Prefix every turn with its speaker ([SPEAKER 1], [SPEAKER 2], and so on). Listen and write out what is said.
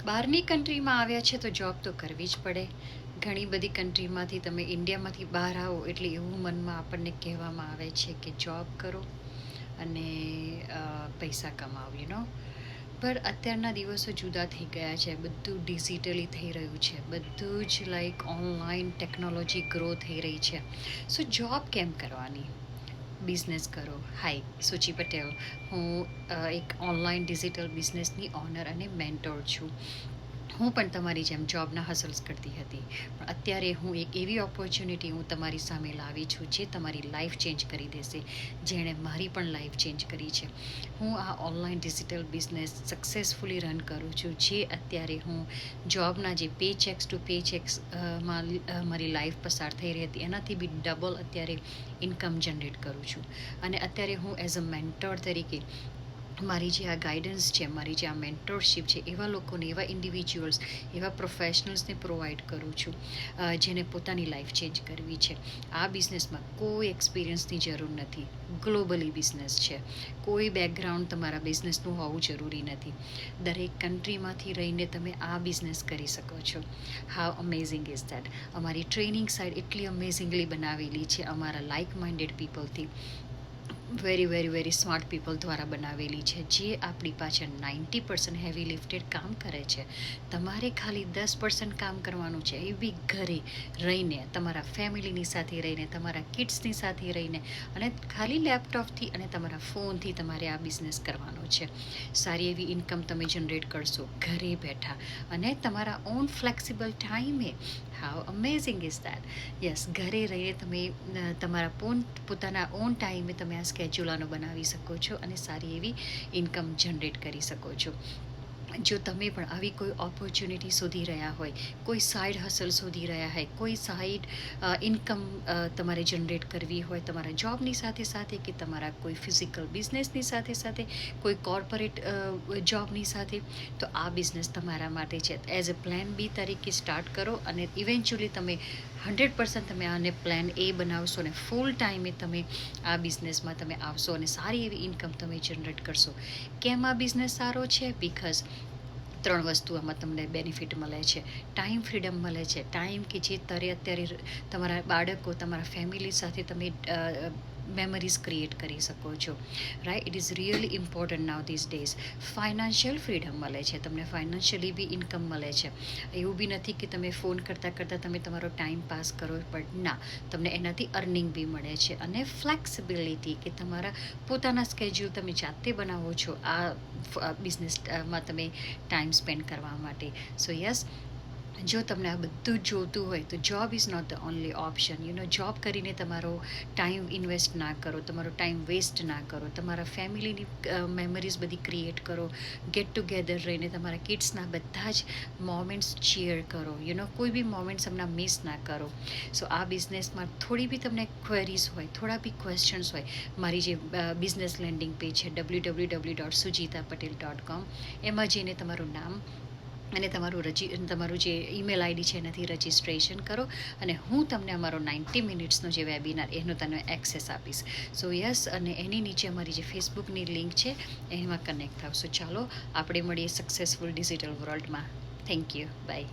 [SPEAKER 1] બહારની કન્ટ્રીમાં આવ્યા છે તો જોબ તો કરવી જ પડે. ઘણી બધી કન્ટ્રીમાંથી તમે ઇન્ડિયામાંથી બહાર આવો એટલે એવું મનમાં આપણને કહેવામાં આવે છે કે જોબ કરો અને પૈસા કમાવો પણ અત્યારના દિવસો જુદા થઈ ગયા છે. બધું ડિજિટલી થઈ રહ્યું છે. બધું જ લાઈક ઓનલાઈન ટેકનોલોજી ગ્રો થઈ રહી છે. સો જોબ કેમ કરવાની? બિઝનેસ કરો. હાય, સુચિ પટેલ. હું એક ઓનલાઈન ડિજિટલ બિઝનેસની ઓનર અને મેન્ટોર છું. હું પણ તમારી જેમ જોબના હસલ્સ કરતી હતી, પણ અત્યારે હું એક એવી ઓપોર્ચ્યુનિટી હું તમારી સામે લાવી છું જે તમારી લાઈફ ચેન્જ કરી દેશે, જેણે મારી પણ લાઈફ ચેન્જ કરી છે. હું આ online digital business successfully run કરું છું, જે અત્યારે હું જોબના જે pay checks to pay checks મારી લાઈફ પસાર થઈ રહી હતી એનાથી બી ડબલ અત્યારે ઇન્કમ જનરેટ કરું છું. અને અત્યારે હું એઝ અ મેન્ટોર તરીકે મારી જે આ ગાઈડન્સ છે, મારી જે આ મેન્ટોરશિપ છે, એવા લોકોને, એવા ઇન્ડિવિજ્યુઅલ્સ, એવા પ્રોફેશનલ્સને પ્રોવાઈડ કરું છું જેને પોતાની લાઈફ ચેન્જ કરવી છે. આ બિઝનેસમાં કોઈ એક્સપિરિયન્સની જરૂર નથી. ગ્લોબલી બિઝનેસ છે. કોઈ બેકગ્રાઉન્ડ તમારા બિઝનેસનું હોવું જરૂરી નથી. દરેક કન્ટ્રીમાંથી રહીને તમે આ બિઝનેસ કરી શકો છો. How amazing is that! અમારી ટ્રેનિંગ સાઇડ એટલી અમેઝિંગલી બનાવેલી છે અમારા લાઇક માઇન્ડેડ પીપલથી, very very very smart people દ્વારા બનાવેલી છે, જે આપણી પાછળ 90% હેવી લિફ્ટેડ કામ કરે છે. તમારે ખાલી 10% કામ કરવાનું છે, એ બી ઘરે રહીને, તમારા ફેમિલીની સાથે રહીને, તમારા કિડ્સની સાથે રહીને, અને ખાલી લેપટોપથી અને તમારા ફોનથી તમારે આ બિઝનેસ કરવાનો છે. સારી એવી ઇન્કમ તમે જનરેટ કરશો ઘરે બેઠા અને તમારા ઓન ફ્લેક્સિબલ ટાઈમે. How amazing is that! Yes, ઘરે રહીને તમે તમારા પોતાના ઓન ટાઈમે તમે આ સ્કેડ્યુલાનો બનાવી શકો છો અને સારી એવી ઇન્કમ જનરેટ કરી શકો છો. જો તમે પણ આવી કોઈ ઓપોર્ચ્યુનિટી શોધી રહ્યા હોય, કોઈ સાઈડ હસલ શોધી રહ્યા હોય, કોઈ સાઈડ ઇન્કમ તમારે જનરેટ કરવી હોય તમારા જોબની સાથે સાથે, કે તમારા કોઈ ફિઝિકલ બિઝનેસની સાથે સાથે, કોઈ કોર્પોરેટ જોબની સાથે, તો આ બિઝનેસ તમારા માટે છે. એઝ અ પ્લાન બી તરીકે સ્ટાર્ટ કરો અને ઇવેન્ચ્યુઅલી તમે 100% તમે આને પ્લાન એ બનાવશો અને ફૂલ ટાઈમે તમે આ બિઝનેસમાં તમે આવશો અને સારી એવી ઇન્કમ તમે જનરેટ કરશો. કેમ આ બિઝનેસ સારો છે? બિકોઝ 3 વસ્તુ આમાં તમને બેનિફિટ મળે છે. ટાઈમ ફ્રીડમ મળે છે. ટાઈમ કે જે અત્યારે તમારા બાળકો, તમારા ફેમિલી સાથે તમે મેમરીઝ ક્રિએટ કરી શકો છો. Right, it is really important now this days. Financial freedom મળે છે તમને, ફાઇનાન્શિયલી બી ઇન્કમ મળે છે. એવું બી નથી કે તમે ફોન કરતાં કરતાં તમે તમારો ટાઈમ પાસ કરો, પણ ના, તમને એનાથી અર્નિંગ બી મળે છે. અને ફ્લેક્સિબિલિટી, કે તમારા પોતાના સ્કેડ્યુલ તમે જાતે બનાવો છો આ બિઝનેસમાં તમે ટાઈમ સ્પેન્ડ કરવા માટે. સો યસ, જો તમને આ બધું જ જોતું હોય તો job is not the only option. Job કરીને તમારો ટાઈમ ઇન્વેસ્ટ ના કરો, તમારો ટાઈમ વેસ્ટ ના કરો, તમારા ફેમિલીની મેમરીઝ બધી ક્રિએટ કરો, ગેટ ટુગેધર રહીને તમારા કિડ્સના બધા જ મોમેન્ટ્સ શેર કરો. કોઈ બી મોમેન્ટ્સ હમણાં મિસ ના કરો. સો આ બિઝનેસમાં થોડી બી તમને ક્વેરીઝ હોય, થોડા બી ક્વેશ્ચન્સ હોય, મારી જે બિઝનેસ લેન્ડિંગ પેજ છે www.sujitapatel.com, એમાં જઈને તમારું નામ અને તમારું જે ઈમેલ આઈડી છે એનાથી રજિસ્ટ્રેશન કરો અને હું તમને અમારો 90 મિનિટ્સનો જે વેબિનાર એનો તમને એક્સેસ આપીશ. સો યસ, અને એની નીચે અમારી જે ફેસબુકની લિંક છે એમાં કનેક્ટ થાવ. સો ચાલો આપણે મળીએ સક્સેસફુલ ડિજિટલ વર્લ્ડમાં. Thank you. બાય.